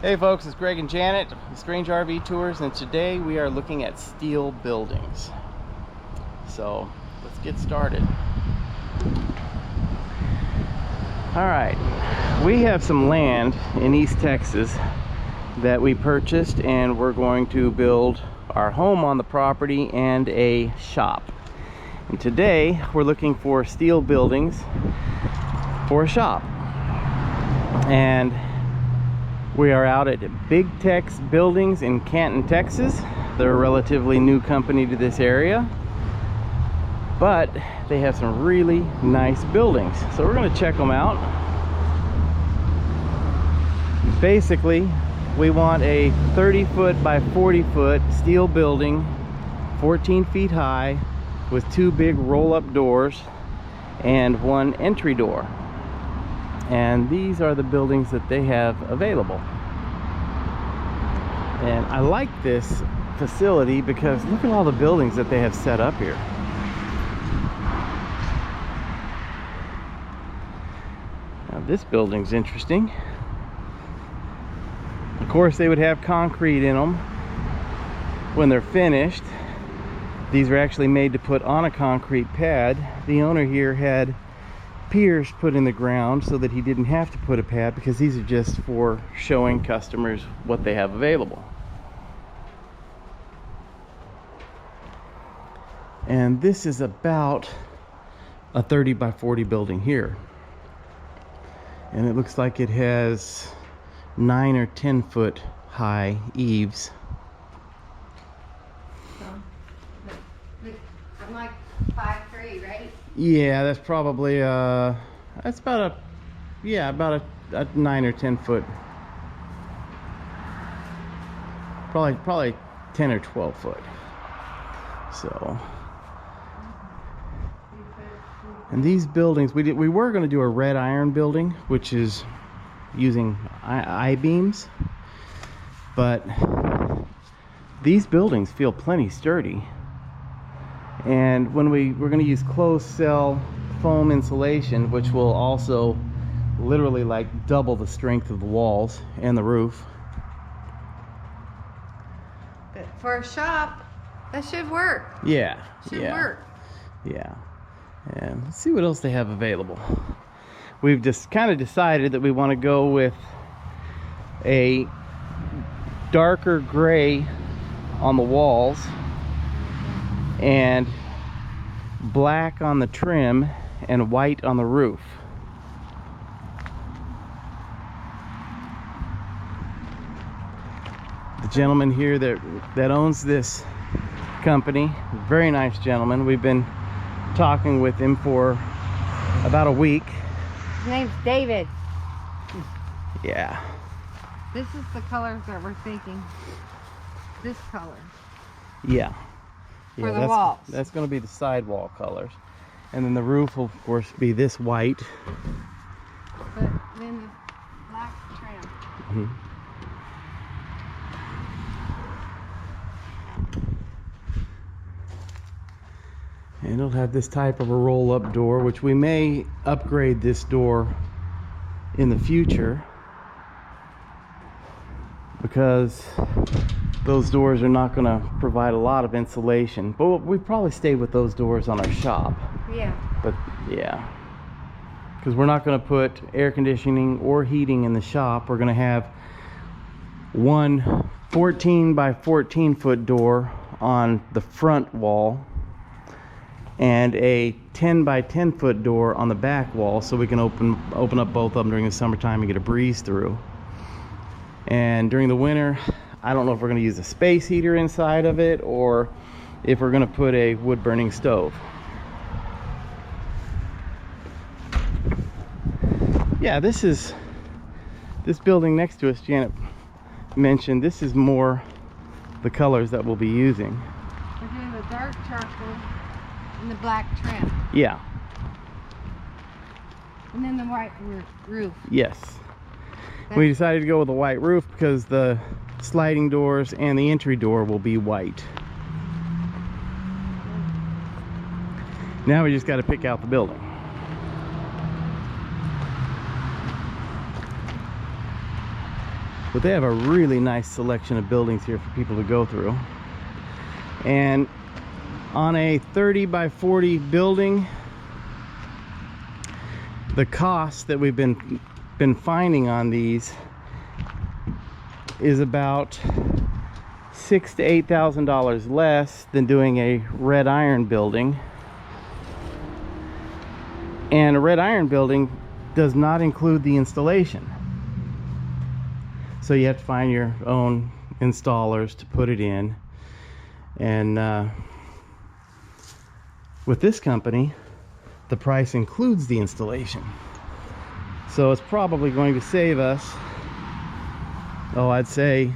Hey folks, it's Greg and Janet, Strange RV Tours, and today we are looking at steel buildings. So let's get started. Alright, we have some land in East Texas that we purchased, and we're going to build our home on the property and a shop. And today we're looking for steel buildings for a shop. And we are out at Big Tex Buildings in Canton, Texas. They're a relatively new company to this area, but they have some really nice buildings. So we're going to check them out. Basically, we want a 30-foot by 40-foot steel building, 14 feet high, with 2 big roll-up doors and 1 entry door. And these are the buildings that they have available. And I like this facility because look at all the buildings that they have set up here. Now this building's interesting. Of course, they would have concrete in them when they're finished. These are actually made to put on a concrete pad. The owner here had piers put in the ground so that he didn't have to put a pad, because these are just for showing customers what they have available. And this is about a 30 by 40 building here, and it looks like it has 9 or 10 foot high eaves. I'm like 5'3", right? Yeah, that's probably that's about a 9 or 10 foot, probably 10 or 12 foot. So, and these buildings, we were going to do a red iron building, which is using I-beams, but these buildings feel plenty sturdy. And when we're going to use closed cell foam insulation, which will also literally like double the strength of the walls and the roof. But for a shop, that should work. Yeah, Should work. Yeah. And let's see what else they have available. We've just kind of decided that we want to go with a darker gray on the walls and black on the trim and white on the roof. The gentleman here that owns this company, very nice gentleman. We've been talking with him for about a week. His name's David. Yeah. This is the colors that we're thinking. This color. Yeah. For the walls. That's going to be the sidewall colors. And then the roof will, of course, be this white. But then the black trim. And it'll have this type of a roll-up door, which we may upgrade this door in the future, because those doors are not going to provide a lot of insulation. But we probably stay with those doors on our shop. Yeah. But yeah, because we're not going to put air conditioning or heating in the shop. We're going to have one 14 by 14 foot door on the front wall and a 10 by 10 foot door on the back wall, so we can open up both of them during the summertime and get a breeze through. And during the winter, I don't know if we're going to use a space heater inside of it or if we're going to put a wood burning stove. Yeah, this building next to us, Janet mentioned, this is more the colors that we'll be using. We're doing the dark charcoal and the black trim. Yeah. And then the white roof. Yes. We decided to go with a white roof because the sliding doors and the entry door will be white. Now we just got to pick out the building. But they have a really nice selection of buildings here for people to go through. And on a 30 by 40 building, the cost that we've been finding on these is about $6,000 to $8,000 less than doing a red iron building. And a red iron building does not include the installation, so you have to find your own installers to put it in. And with this company, the price includes the installation, so it's probably going to save us, oh, I'd say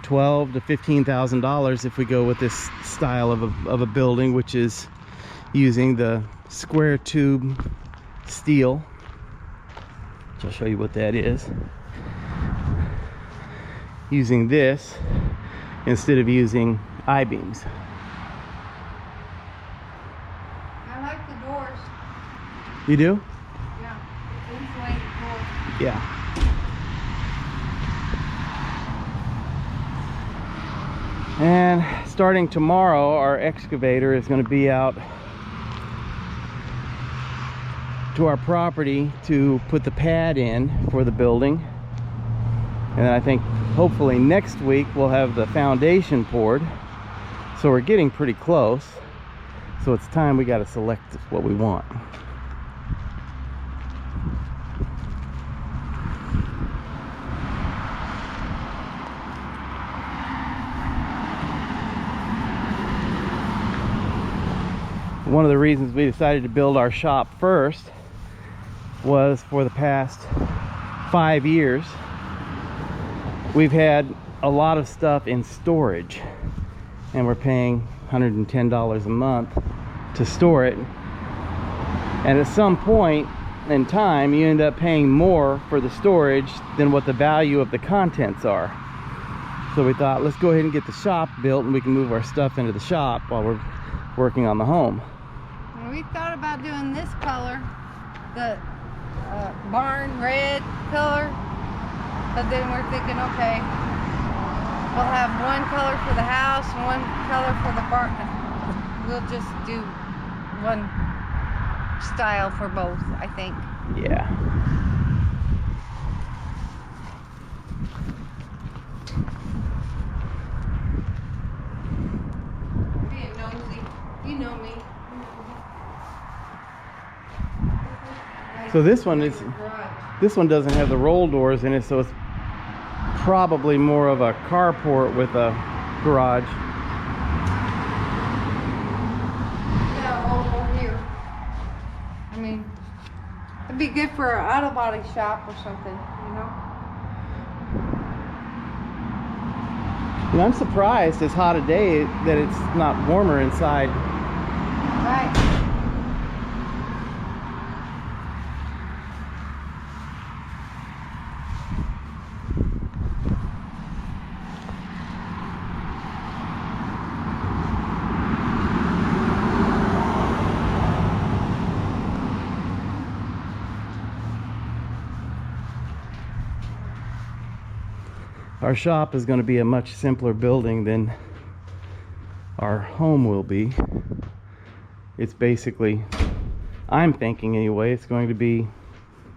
$12,000 to $15,000 if we go with this style of a building, which is using the square tube steel. I'll show you what that is. Using this instead of using I-beams. I like the doors. You do? Yeah, insulated doors. Yeah. And starting tomorrow, our excavator is going to be out to our property to put the pad in for the building. And I think hopefully next week we'll have the foundation poured. So we're getting pretty close. So it's time we got to select what we want. One of the reasons we decided to build our shop first was for the past 5 years we've had a lot of stuff in storage, and we're paying $110 a month to store it. And at some point in time you end up paying more for the storage than what the value of the contents are. So we thought, let's go ahead and get the shop built and we can move our stuff into the shop while we're working on the home. We thought about doing this color, the barn red color, but then we're thinking, okay, we'll have one color for the house and one color for the barn. We'll just do one style for both, I think. Yeah. Being nosy, you know me. So this one doesn't have the roll doors in it, so it's probably more of a carport with a garage. Yeah, over here. I mean, it'd be good for an auto body shop or something, you know? And I'm surprised, as hot a day, that it's not warmer inside. Right. Our shop is going to be a much simpler building than our home will be. It's basically, I'm thinking anyway, it's going to be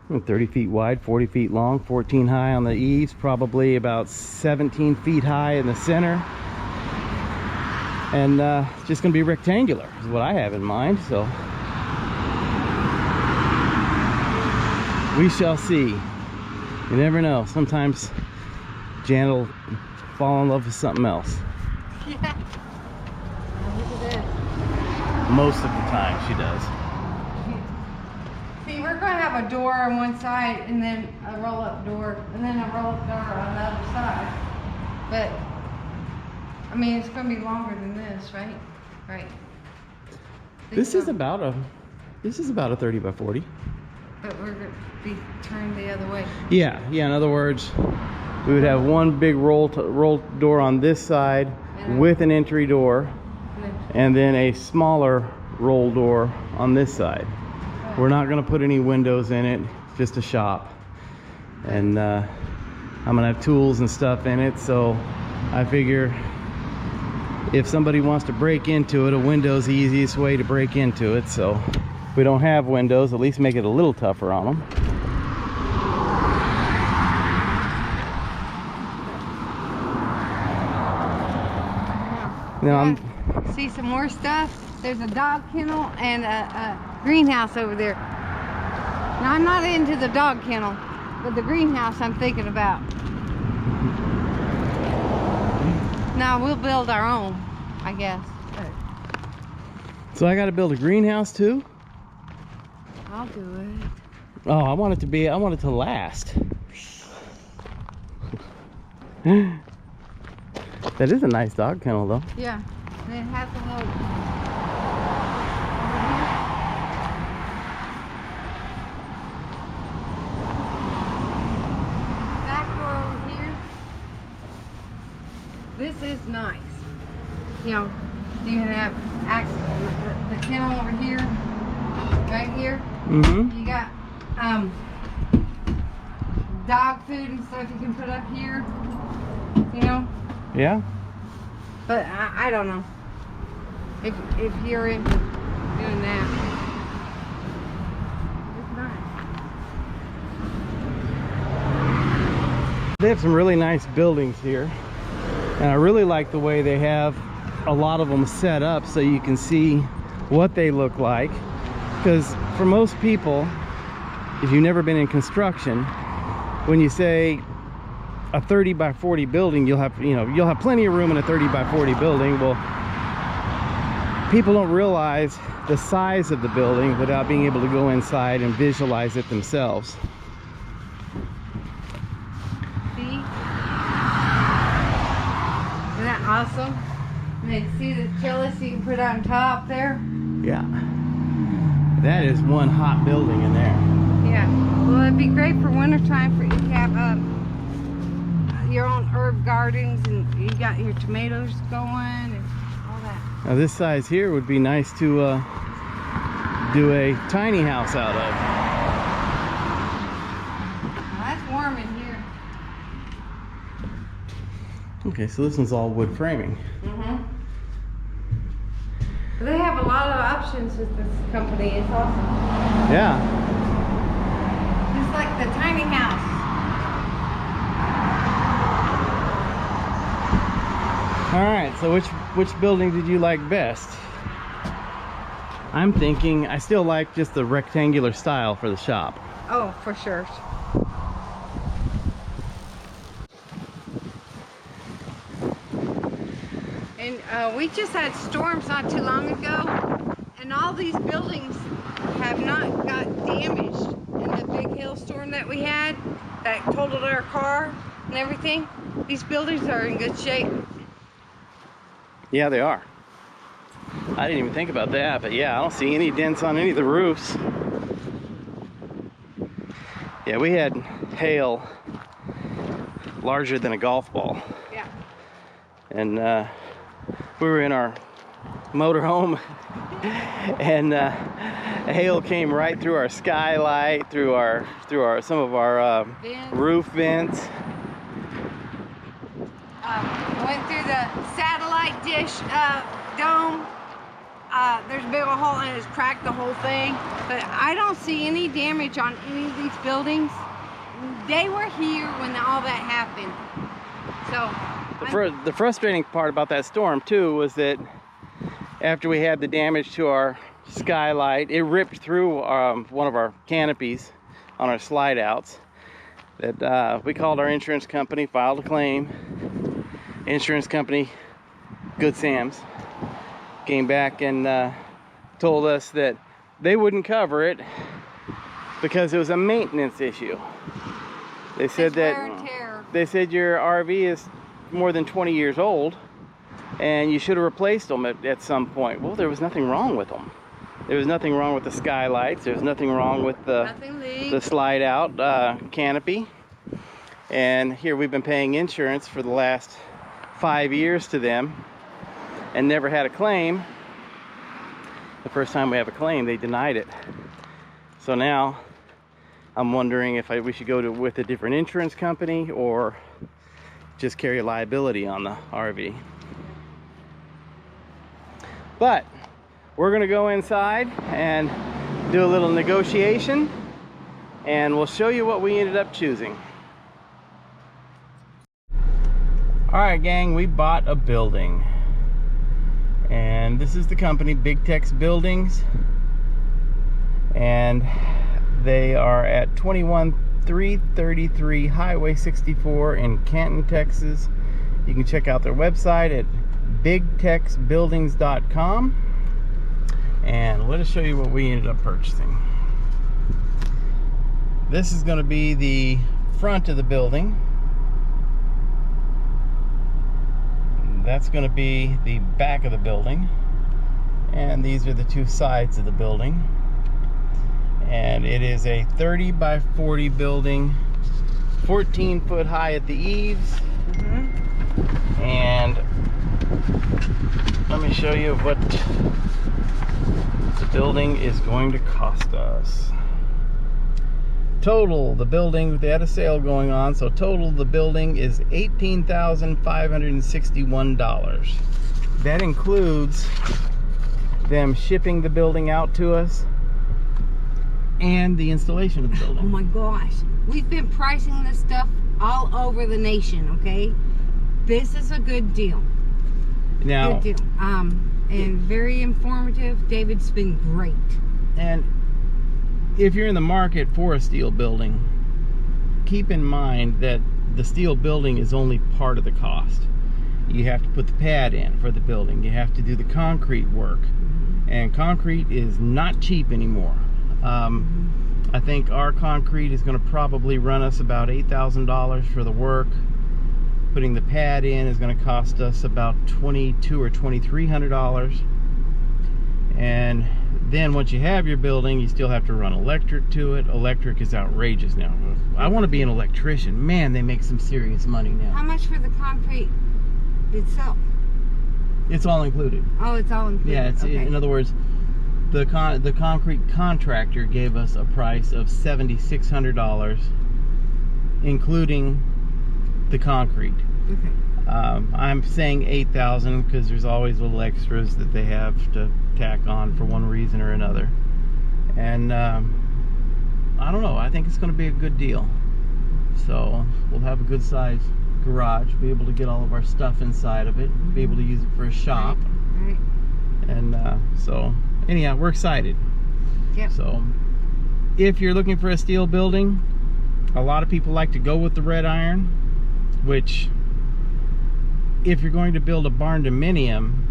30 feet wide, 40 feet long, 14 high on the eaves, probably about 17 feet high in the center. And it's just going to be rectangular is what I have in mind, so we shall see. You never know. Sometimes Jan will fall in love with something else. Yeah. Look at this. Most of the time she does. See, we're going to have a door on one side and then a roll-up door and then a roll-up door on the other side. But, I mean, it's going to be longer than this, right? Right. This is about a 30 by 40. But we're going to be turned the other way. Yeah, in other words, we would have one big roll door on this side with an entry door, and then a smaller roll door on this side. We're not going to put any windows in it, just a shop. And I'm gonna have tools and stuff in it, so I figure if somebody wants to break into it, a window's the easiest way to break into it. So if we don't have windows, at least make it a little tougher on them. Now see some more stuff. There's a dog kennel and a greenhouse over there. Now I'm not into the dog kennel, but the greenhouse I'm thinking about. Now we'll build our own, I guess. So I got to build a greenhouse too? I'll do it. Oh, I want it to last. That is a nice dog kennel though. Yeah, and it has a little... back door over here. This is nice. You know, you can have access, the kennel over here, right here. Mm-hmm. You got dog food and stuff you can put up here, you know. Yeah. But I don't know if you're into doing that. It's nice. They have some really nice buildings here, and I really like the way they have a lot of them set up so you can see what they look like, because for most people, if you've never been in construction, when you say a 30 by 40 building, you'll have plenty of room in a 30 by 40 building. Well, people don't realize the size of the building without being able to go inside and visualize it themselves. See? Isn't that awesome? And then see the trellis you can put on top there? Yeah. That is one hot building in there. Yeah. Well, it'd be great for wintertime for you to have your own herb gardens, and you got your tomatoes going and all that. Now this size here would be nice to do a tiny house out of. Well, that's warm in here. Okay, so this one's all wood framing. Mm-hmm. They have a lot of options with this company. It's awesome. Yeah. Just like the tiny house. All right, so which building did you like best? I'm thinking I still like just the rectangular style for the shop. Oh, for sure. And we just had storms not too long ago, and all these buildings have not got damaged in the big hailstorm that we had that totaled our car and everything. These buildings are in good shape. Yeah, they are. I didn't even think about that, but yeah, I don't see any dents on any of the roofs. Yeah, we had hail larger than a golf ball. Yeah. And we were in our motorhome, and hail came right through our skylight, through some of our roof vents. Went through the satellite dish dome. There's a big old hole and it's cracked the whole thing. But I don't see any damage on any of these buildings. They were here when all that happened. So The frustrating part about that storm too was that after we had the damage to our skylight, it ripped through one of our canopies on our slide outs. That we called our insurance company, filed a claim. Insurance company, Good Sam's, came back and told us that they wouldn't cover it because it was a maintenance issue. They said they said your RV is more than 20 years old and you should have replaced them at some point. Well, there was nothing wrong with them. There was nothing wrong with the skylights. There was nothing wrong with the slide out canopy. And here we've been paying insurance for the last 5 years to them and never had a claim. The first time we have a claim, they denied it. So now I'm wondering if we should go with a different insurance company or just carry liability on the RV. But we're gonna go inside and do a little negotiation, and we'll show you what we ended up choosing. All right, gang, we bought a building, and this is the company, Big Tex Buildings, and they are at 21333 Highway 64 in Canton, Texas. You can check out their website at bigtexbuildings.com, and let us show you what we ended up purchasing. This is going to be the front of the building. That's going to be the back of the building, and these are the two sides of the building. And it is a 30 by 40 building, 14 foot high at the eaves. And let me show you what the building is going to cost us. Total, the building, they had a sale going on, so total the building is $18,561. That includes them shipping the building out to us and the installation of the building. Oh my gosh, we've been pricing this stuff all over the nation, okay? This is a good deal. Now, good deal. And very informative. David's been great. And if you're in the market for a steel building, keep in mind that the steel building is only part of the cost. You have to put the pad in for the building. You have to do the concrete work. And concrete is not cheap anymore. I think our concrete is going to probably run us about $8,000 for the work. Putting the pad in is going to cost us about $2,200 or $2,300. And then once you have your building, you still have to run electric to it. Electric is outrageous now. I want to be an electrician. Man, they make some serious money now. How much for the concrete itself? It's all included. Oh, it's all included. Yeah, it's, okay. In other words, the concrete contractor gave us a price of $7,600, including the concrete. Okay. I'm saying $8,000 because there's always little extras that they have to tack on for one reason or another. And I don't know, I think it's going to be a good deal. So we'll have a good size garage, be able to get all of our stuff inside of it, be able to use it for a shop. Right. And so anyhow, we're excited. Yep. So if you're looking for a steel building, a lot of people like to go with the red iron, which if you're going to build a barn dominium,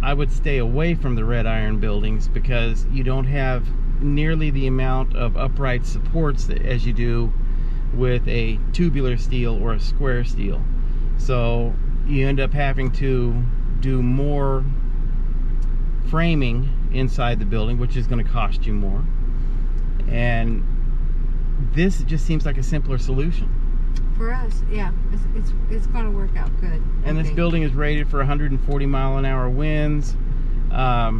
I would stay away from the red iron buildings because you don't have nearly the amount of upright supports as you do with a tubular steel or a square steel. So you end up having to do more framing inside the building, which is going to cost you more. And this just seems like a simpler solution. For us, yeah, it's going to work out good. And this building is rated for 140 mile-an-hour winds, a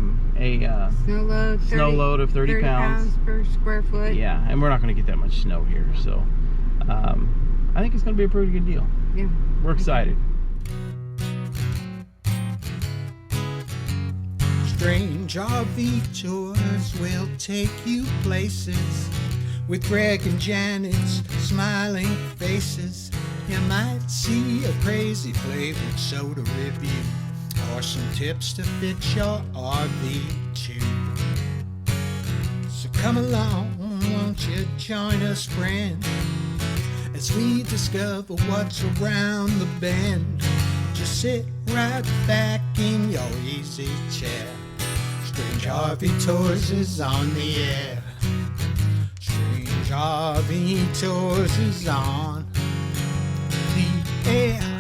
snow load of 30 pounds per square foot. Yeah, and we're not going to get that much snow here, so I think it's going to be a pretty good deal. Yeah, we're excited. Strange RV tours will take you places with Greg and Janet's smiling faces. You might see a crazy flavored soda review or some tips to fit your RV too. So come along, won't you join us, friend, as we discover what's around the bend. Just sit right back in your easy chair. Strange RV Tours is on the air. RV Tours is on the air.